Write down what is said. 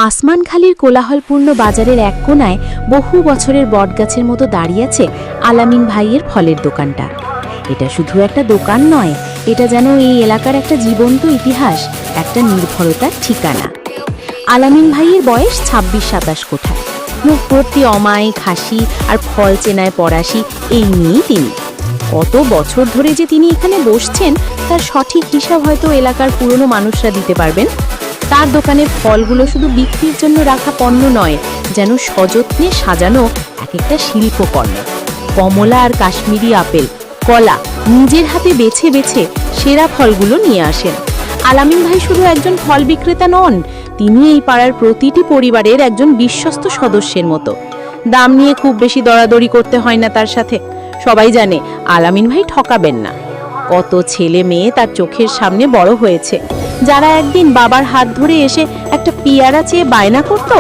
আসমানখালির কোলাহলপূর্ণ বাজারের এক কোনায় বহু বছরের বটগাছের মতো দাঁড়িয়ে আছে আলামিন ভাইয়ের ফলের দোকানটা। এটা শুধু একটা দোকান নয়, এটা যেন এই এলাকার একটা জীবন্ত ইতিহাস, একটা নির্ভরতার ঠিকানা। আলামিন ভাইয়ের বয়স ২৬-২৭ কোঠায়, মুখ ভর্তি অমায়িক হাসি আর ফল চেনায় পরাশি, এই নিয়েই তিনি। কত বছর ধরে যে তিনি এখানে বসছেন তার সঠিক হিসাব হয়তো এলাকার পুরনো মানুষরা দিতে পারবেন। তার দোকানের ফলগুলো শুধু বিক্রির জন্য রাখা পণ্য নয়, যেন সযত্নে সাজানো এক একটা শিল্পকর্ম। কমলা আর কাশ্মীরি আপেল, কলা নিজের হাতে বেছে বেছে সেরা ফলগুলো নিয়ে আসেন। আলামিন ভাই শুধু একজন ফল বিক্রেতা নন, তিনি এই পাড়ার প্রতিটি পরিবারের একজন বিশ্বস্ত সদস্যের মতো। দাম নিয়ে খুব বেশি দরাদরি করতে হয় না তার সাথে। সবাই জানে আলামিন ভাই ঠকাবেন না। কত ছেলে মেয়ে তার চোখের সামনে বড় হয়েছে, যারা একদিন বাবার হাত ধরে এসে একটা পেয়ারা চেয়ে বায়না করত,